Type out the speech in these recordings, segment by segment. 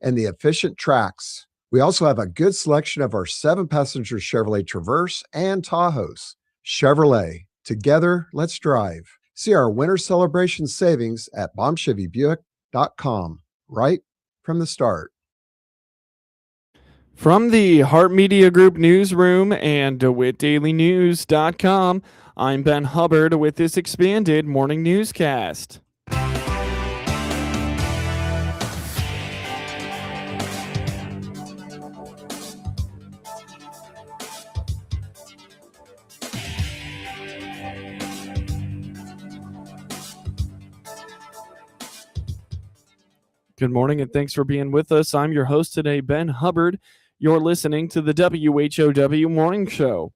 and the efficient tracks. We also have a good selection of our 7-passenger Chevrolet Traverse and Tahoes. Chevrolet, together, let's drive. See our winter celebration savings at BaumChevyBuick.com right from the start. From the Hart Media Group newsroom and DeWittDailyNews.com, I'm Ben Hubbard with this expanded morning newscast. Good morning and thanks for being with us. I'm your host today, Ben Hubbard. You're listening to the WHOW Morning Show.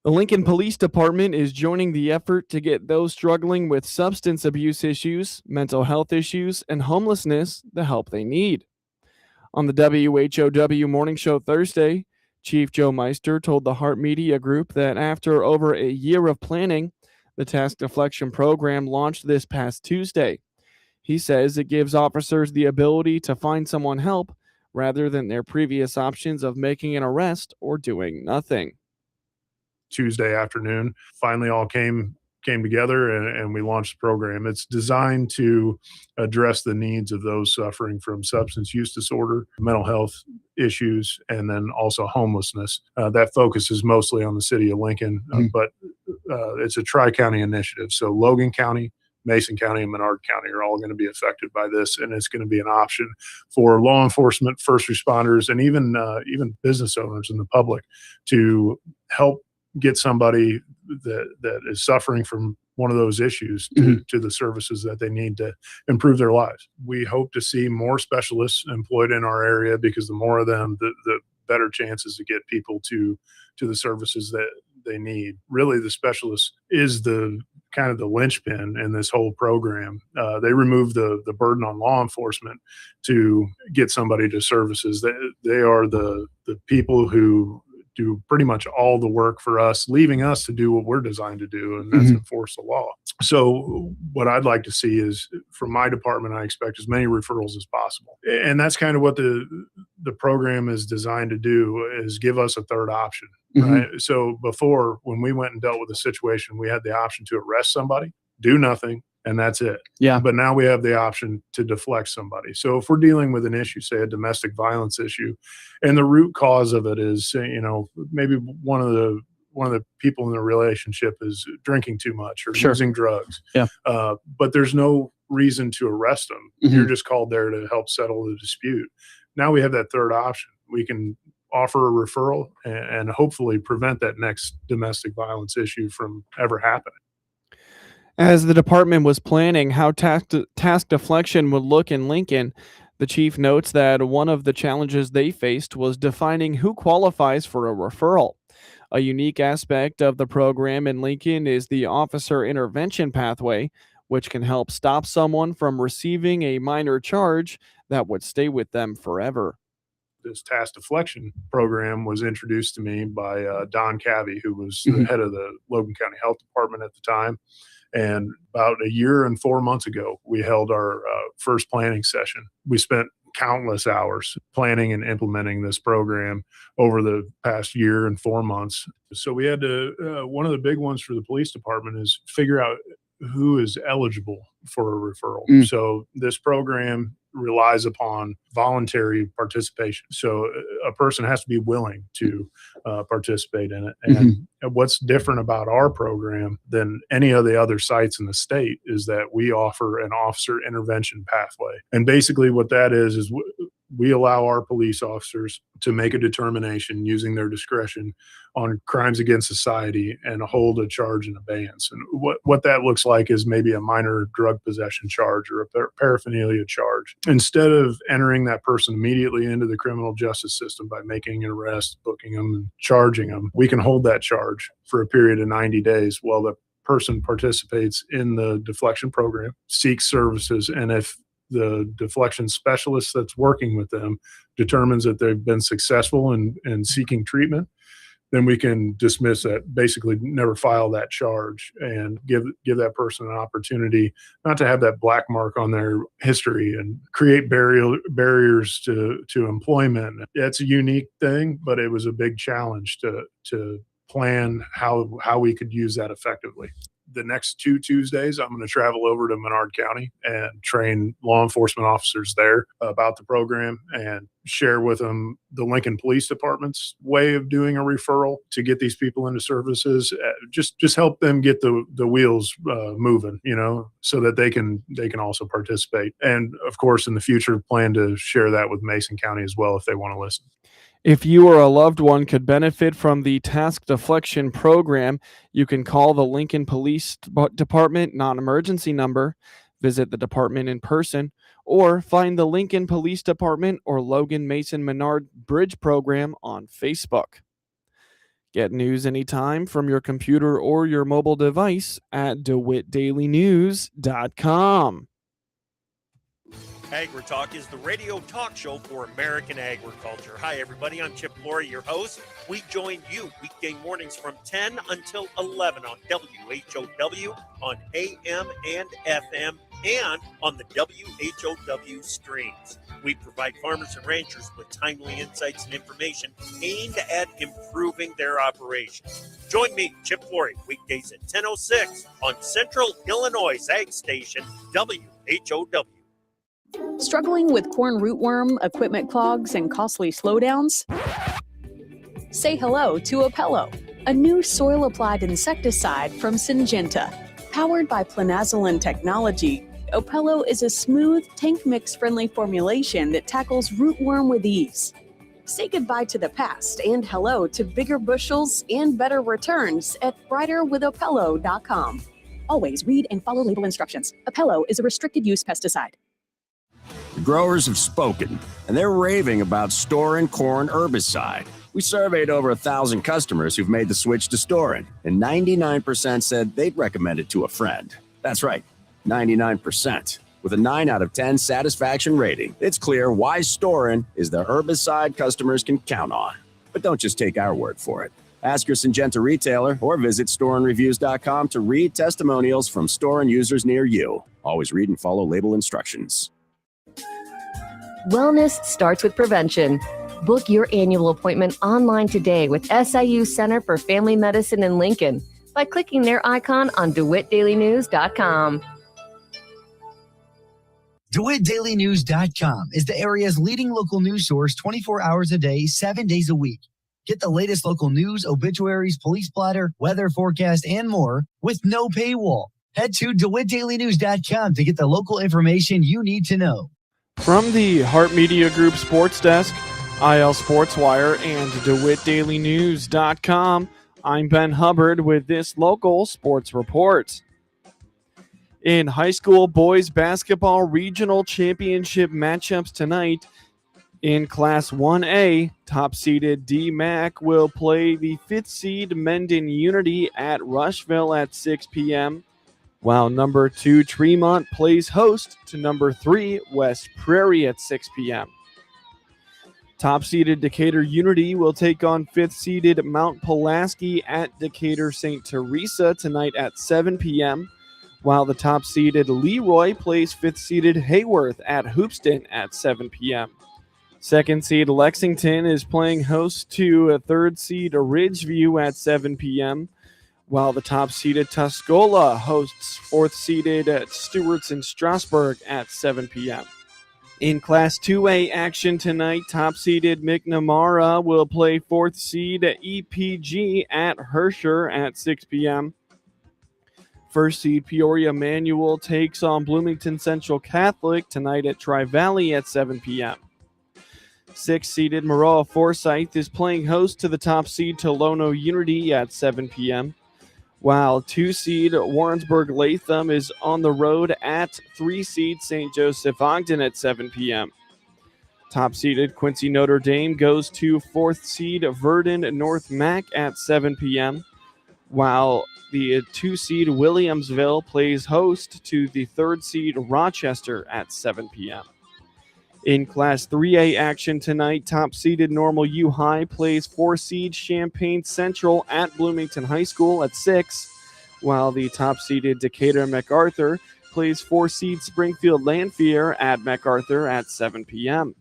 The Lincoln Police Department is joining the effort to get those struggling with substance abuse issues, mental health issues, and homelessness the help they need. On the WHOW Morning Show Thursday, Chief Joe Meister told the Hart Media Group that after over a year of planning, the Task Deflection program launched this past Tuesday. He says it gives officers the ability to find someone help rather than their previous options of making an arrest or doing nothing. Tuesday afternoon, finally all came together and we launched the program. It's designed to address the needs of those suffering from substance use disorder, mental health issues, and then also homelessness. That focuses mostly on the city of Lincoln, but it's a tri-county initiative. So Logan County, Mason County, and Menard County are all going to be affected by this, and it's going to be an option for law enforcement, first responders, and even business owners and the public to help get somebody that is suffering from one of those issues to the services that they need to improve their lives. We hope to see more specialists employed in our area because the more of them, the better chances to get people to the services that they need. Really, the specialist is the kind of the linchpin in this whole program. They remove the burden on law enforcement to get somebody to services. They are the people who do pretty much all the work for us, leaving us to do what we're designed to do, and that's enforce the law. So what I'd like to see is, from my department, I expect as many referrals as possible. And that's kind of what the program is designed to do, is give us a third option, right? So before, when we went and dealt with a situation, we had the option to arrest somebody, do nothing, and that's it. Yeah. But now we have the option to deflect somebody. So if we're dealing with an issue, say a domestic violence issue, and the root cause of it is, maybe one of the people in the relationship is drinking too much or using drugs. Yeah. But there's no reason to arrest them. You're just called there to help settle the dispute. Now we have that third option. We can offer a referral and hopefully prevent that next domestic violence issue from ever happening. As the department was planning how task deflection would look in Lincoln, the chief notes that one of the challenges they faced was defining who qualifies for a referral. A unique aspect of the program in Lincoln is the officer intervention pathway, which can help stop someone from receiving a minor charge that would stay with them forever. This task deflection program was introduced to me by Don Cavey, who was the head of the Logan County Health Department at the time. And about a year and 4 months ago, we held our first planning session. We spent countless hours planning and implementing this program over the past year and 4 months. So we had to, one of the big ones for the police department is figure out who is eligible for a referral. So this program relies upon voluntary participation. So a person has to be willing to participate in it. And what's different about our program than any of the other sites in the state is that we offer an officer intervention pathway. And basically what that is we allow our police officers to make a determination using their discretion on crimes against society and hold a charge in abeyance. And what that looks like is maybe a minor drug possession charge or a paraphernalia charge. Instead of entering that person immediately into the criminal justice system by making an arrest, booking them, and charging them, we can hold that charge for a period of 90 days while the person participates in the deflection program, seeks services, and if the deflection specialist that's working with them determines that they've been successful in seeking treatment, then we can dismiss that, basically never file that charge, and give that person an opportunity not to have that black mark on their history and create barriers to employment. It's a unique thing, but it was a big challenge to plan how we could use that effectively. The next 2 Tuesdays, I'm going to travel over to Menard County and train law enforcement officers there about the program and share with them the Lincoln Police Department's way of doing a referral to get these people into services. Just help them get the wheels moving, so that they can also participate. And of course, in the future, plan to share that with Mason County as well if they want to listen. If you or a loved one could benefit from the Task Deflection program, you can call the Lincoln Police Department non-emergency number, visit the department in person, or find the Lincoln Police Department or Logan Mason Menard Bridge program on Facebook. Get news anytime from your computer or your mobile device at DeWittDailyNews.com. AgriTalk is the radio talk show for American agriculture. Hi, everybody. I'm Chip Flory, your host. We join you weekday mornings from 10 until 11 on WHOW, on AM and FM, and on the WHOW streams. We provide farmers and ranchers with timely insights and information aimed at improving their operations. Join me, Chip Flory, weekdays at 10:06 on Central Illinois Ag Station, WHOW. Struggling with corn rootworm, equipment clogs, and costly slowdowns? Say hello to Apello, a new soil-applied insecticide from Syngenta. Powered by planazoline technology, Apello is a smooth, tank mix-friendly formulation that tackles rootworm with ease. Say goodbye to the past and hello to bigger bushels and better returns at brighterwithapello.com. Always read and follow label instructions. Apello is a restricted-use pesticide. The growers have spoken, and they're raving about Storin corn herbicide. We surveyed over 1,000 customers who've made the switch to Storin, and 99% said they'd recommend it to a friend. That's right, 99%. With a 9 out of 10 satisfaction rating, it's clear why Storin is the herbicide customers can count on. But don't just take our word for it. Ask your Syngenta retailer or visit StorinReviews.com to read testimonials from Storin users near you. Always read and follow label instructions. Wellness starts with prevention. Book your annual appointment online today with SIU Center for Family Medicine in Lincoln by clicking their icon on DeWittDailyNews.com. DeWittDailyNews.com is the area's leading local news source 24 hours a day, 7 days a week. Get the latest local news, obituaries, police blotter, weather forecast, and more with no paywall. Head to DeWittDailyNews.com to get the local information you need to know. From the Hart Media Group Sports Desk, IL Sports Wire, and DeWittDailyNews.com, I'm Ben Hubbard with this local sports report. In high school boys basketball regional championship matchups tonight, in Class 1A, top-seeded DMAC will play the 5th seed Mendon Unity at Rushville at 6 p.m., while number 2 Tremont plays host to number 3 West Prairie at 6 p.m. Top-seeded Decatur Unity will take on 5th-seeded Mount Pulaski at Decatur St. Teresa tonight at 7 p.m., while the top-seeded LeRoy plays 5th-seeded Hayworth at Hoopston at 7 p.m. Second-seed Lexington is playing host to a 3rd-seed Ridgeview at 7 p.m., while the top-seeded Tuscola hosts 4th-seeded Stewarts in Strasburg at 7 p.m. In Class 2A action tonight, top-seeded McNamara will play 4th seed EPG at Herscher at 6 p.m. First seed Peoria Manual takes on Bloomington Central Catholic tonight at Tri-Valley at 7 p.m. 6th-seeded Maroa Forsyth is playing host to the top-seed Tolono Unity at 7 p.m., while 2-seed Warrensburg Latham is on the road at 3-seed St. Joseph Ogden at 7 p.m. Top-seeded Quincy Notre Dame goes to 4th-seed Verdon North Mac at 7 p.m., while the 2-seed Williamsville plays host to the 3rd-seed Rochester at 7 p.m. In Class 3A action tonight, top-seeded Normal U High plays 4-seed Champaign Central at Bloomington High School at 6, while the top-seeded Decatur MacArthur plays 4-seed Springfield Lanphier at MacArthur at 7 p.m.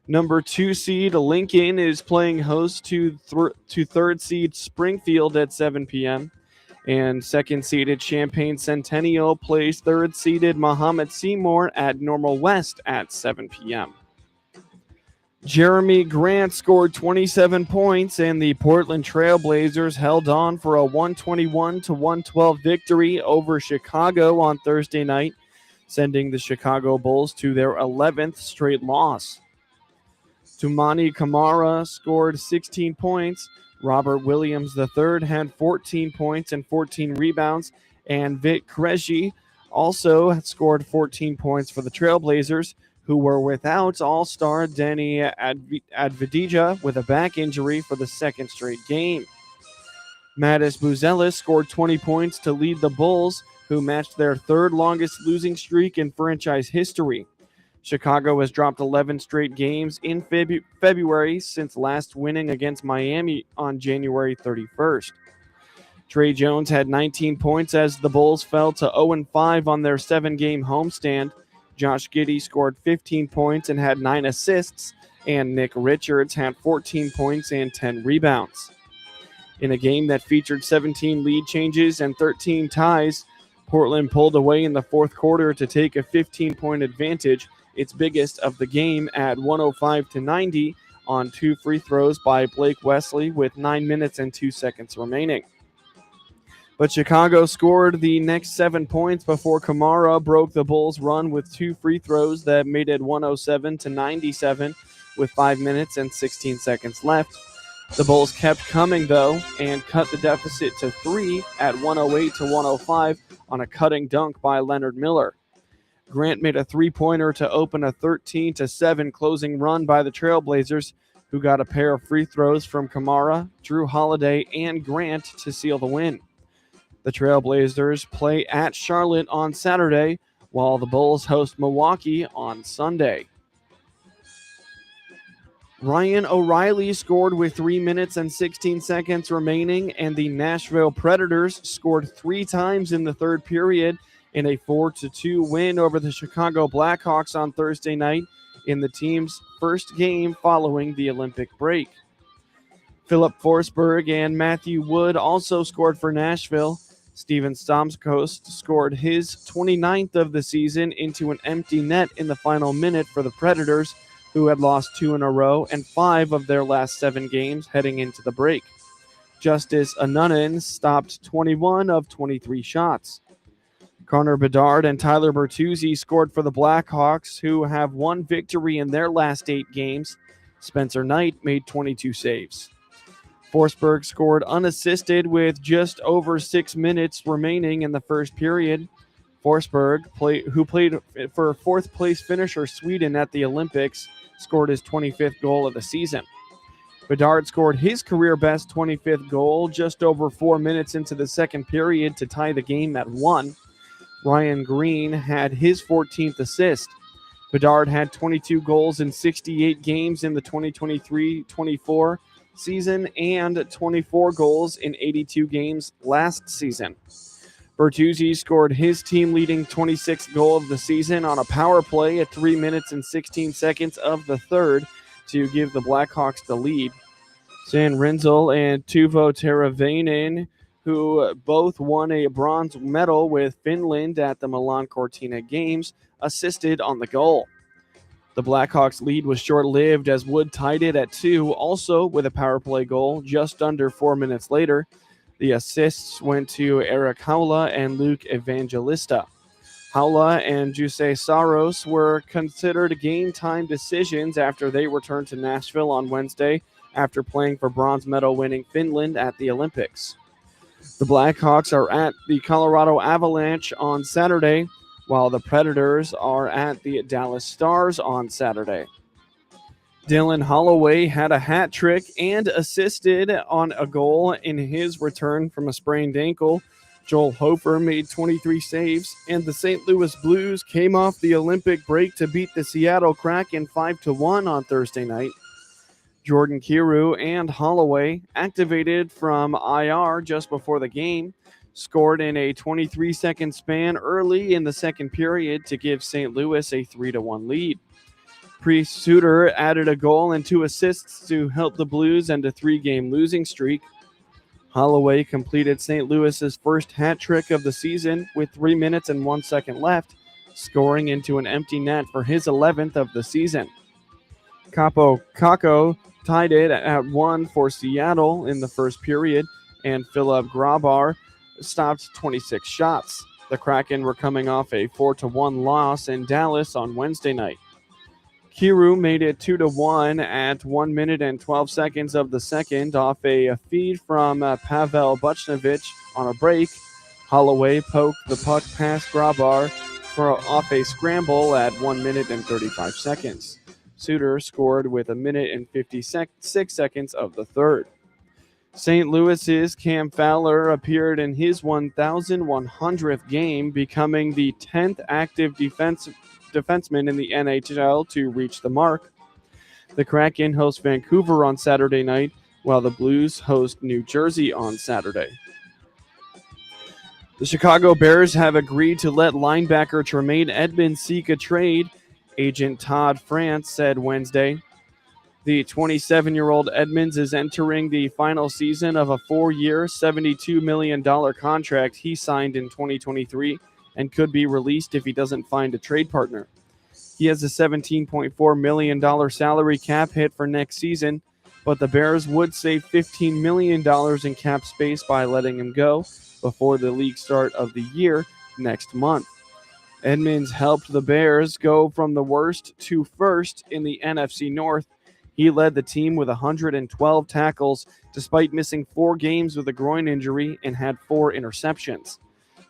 Number 2 seed Lincoln is playing host to 3rd seed Springfield at 7 p.m. And 2nd seeded Champaign Centennial plays 3rd seeded Muhammad Seymour at Normal West at 7 p.m. Jeremy Grant scored 27 points, and the Portland Trailblazers held on for a 121-112 victory over Chicago on Thursday night, sending the Chicago Bulls to their 11th straight loss. Tumani Kamara scored 16 points. Robert Williams III had 14 points and 14 rebounds, and Vit Krejci also scored 14 points for the Trailblazers, who were without all-star Denny Advidija with a back injury for the second straight game. Mattis Buzelis scored 20 points to lead the Bulls, who matched their third longest losing streak in franchise history. Chicago has dropped 11 straight games in February since last winning against Miami on January 31st. Trey Jones had 19 points as the Bulls fell to 0-5 on their 7-game homestand. Josh Giddey scored 15 points and had 9 assists, and Nick Richards had 14 points and 10 rebounds. In a game that featured 17 lead changes and 13 ties, Portland pulled away in the fourth quarter to take a 15-point advantage, its biggest of the game, at 105-90 on 2 free throws by Blake Wesley with 9 minutes and 2 seconds remaining. But Chicago scored the next 7 points before Kamara broke the Bulls' run with 2 free throws that made it 107-97 with 5 minutes and 16 seconds left. The Bulls kept coming, though, and cut the deficit to 3 at 108-105 on a cutting dunk by Leonard Miller. Grant made a 3-pointer to open a 13-7 closing run by the Trailblazers, who got a pair of free throws from Kamara, Drew Holiday, and Grant to seal the win. The Trailblazers play at Charlotte on Saturday, while the Bulls host Milwaukee on Sunday. Ryan O'Reilly scored with 3 minutes and 16 seconds remaining, and the Nashville Predators scored 3 times in the third period in a 4-2 win over the Chicago Blackhawks on Thursday night in the team's first game following the Olympic break. Philip Forsberg and Matthew Wood also scored for Nashville. Steven Stamkos scored his 29th of the season into an empty net in the final minute for the Predators, who had lost 2 in a row and 5 of their last 7 games heading into the break. Justice Annunen stopped 21 of 23 shots. Connor Bedard and Tyler Bertuzzi scored for the Blackhawks, who have 1 victory in their last 8 games. Spencer Knight made 22 saves. Forsberg scored unassisted with just over 6 minutes remaining in the first period. Forsberg, who played for 4th-place finisher Sweden at the Olympics, scored his 25th goal of the season. Bedard scored his career-best 25th goal just over 4 minutes into the second period to tie the game at 1. Ryan Green had his 14th assist. Bedard had 22 goals in 68 games in the 2023-24 season and 24 goals in 82 games last season. Bertuzzi scored his team-leading 26th goal of the season on a power play at 3 minutes and 16 seconds of the third to give the Blackhawks the lead. San Rinzel and Teuvo Teravainen, who both won a bronze medal with Finland at the Milan Cortina Games, assisted on the goal. The Blackhawks' lead was short-lived as Wood tied it at 2, also with a power play goal just under 4 minutes later. The assists went to Eric Haula and Luke Evangelista. Haula and Jussi Saros were considered game-time decisions after they returned to Nashville on Wednesday after playing for bronze medal-winning Finland at the Olympics. The Blackhawks are at the Colorado Avalanche on Saturday, while the Predators are at the Dallas Stars on Saturday. Dylan Holloway had a hat trick and assisted on a goal in his return from a sprained ankle Joel Hofer made 23 saves, and the St. Louis Blues came off the Olympic break to beat the Seattle Kraken 5-1 on Thursday night. Jordan Kyrou and Holloway, activated from IR just before the game, scored in a 23-second span early in the second period to give St. Louis a 3-1 lead. Priest Suter added a goal and 2 assists to help the Blues end a 3-game losing streak. Holloway completed St. Louis's first hat trick of the season with 3 minutes and 1 second left, scoring into an empty net for his 11th of the season. Capo Caco tied it at 1 for Seattle in the first period, and Philip Grabar stopped 26 shots. The Kraken were coming off a 4-1 loss in Dallas on Wednesday night. Kyrou made it 2-1 at 1 minute and 12 seconds of the second off a feed from Pavel Buchnevich on a break. Holloway poked the puck past Grabar off a scramble at 1 minute and 35 seconds. Suter scored with 1 minute and 56 seconds of the third. St. Louis's Cam Fowler appeared in his 1,100th game, becoming the 10th active defenseman in the NHL to reach the mark. The Kraken host Vancouver on Saturday night, while the Blues host New Jersey on Saturday. The Chicago Bears have agreed to let linebacker Tremaine Edmunds seek a trade, agent Todd France said Wednesday. The 27-year-old Edmunds is entering the final season of a 4-year, $72 million contract he signed in 2023 and could be released if he doesn't find a trade partner. He has a $17.4 million salary cap hit for next season, but the Bears would save $15 million in cap space by letting him go before the league start of the year next month. Edmunds helped the Bears go from the worst to first in the NFC North. He led the team with 112 tackles despite missing 4 games with a groin injury and had 4 interceptions.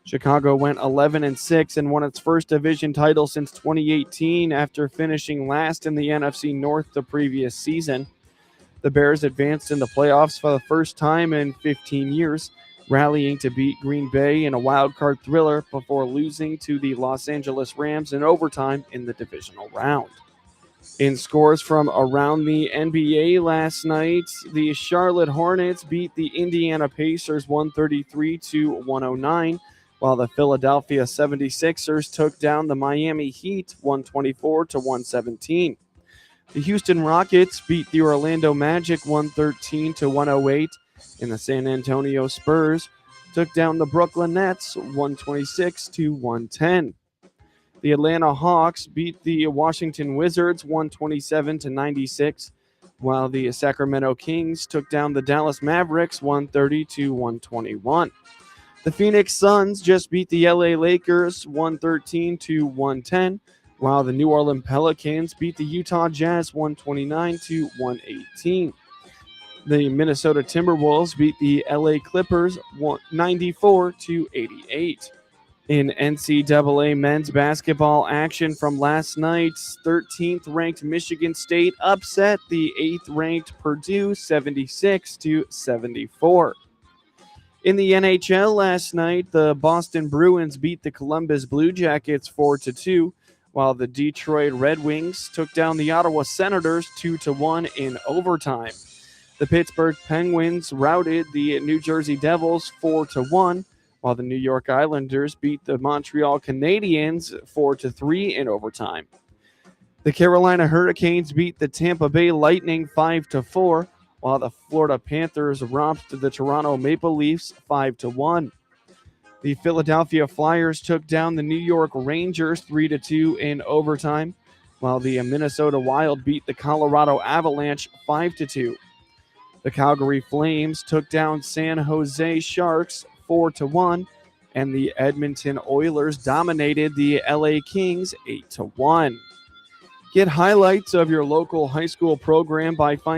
Chicago went 11-6 and won its first division title since 2018 after finishing last in the NFC North the previous season. The Bears advanced in the playoffs for the first time in 15 years, rallying to beat Green Bay in a wild-card thriller before losing to the Los Angeles Rams in overtime in the divisional round. In scores from around the NBA last night, the Charlotte Hornets beat the Indiana Pacers 133-109, while the Philadelphia 76ers took down the Miami Heat 124-117. The Houston Rockets beat the Orlando Magic 113-108, and the San Antonio Spurs took down the Brooklyn Nets 126-110. The Atlanta Hawks beat the Washington Wizards 127-96, while the Sacramento Kings took down the Dallas Mavericks 130-121. The Phoenix Suns just beat the LA Lakers 113-110, while the New Orleans Pelicans beat the Utah Jazz 129-118. The Minnesota Timberwolves beat the LA Clippers 94-88. In NCAA men's basketball action from last night's 13th-ranked Michigan State upset the 8th-ranked Purdue 76-74. In the NHL last night, the Boston Bruins beat the Columbus Blue Jackets 4-2, while the Detroit Red Wings took down the Ottawa Senators 2-1 in overtime. The Pittsburgh Penguins routed the New Jersey Devils 4-1, while the New York Islanders beat the Montreal Canadiens 4-3 in overtime. The Carolina Hurricanes beat the Tampa Bay Lightning 5-4, while the Florida Panthers romped the Toronto Maple Leafs 5-1. The Philadelphia Flyers took down the New York Rangers 3-2 in overtime, while the Minnesota Wild beat the Colorado Avalanche 5-2. The Calgary Flames took down San Jose Sharks 4-1, and the Edmonton Oilers dominated the LA Kings 8-1. Get highlights of your local high school program by finding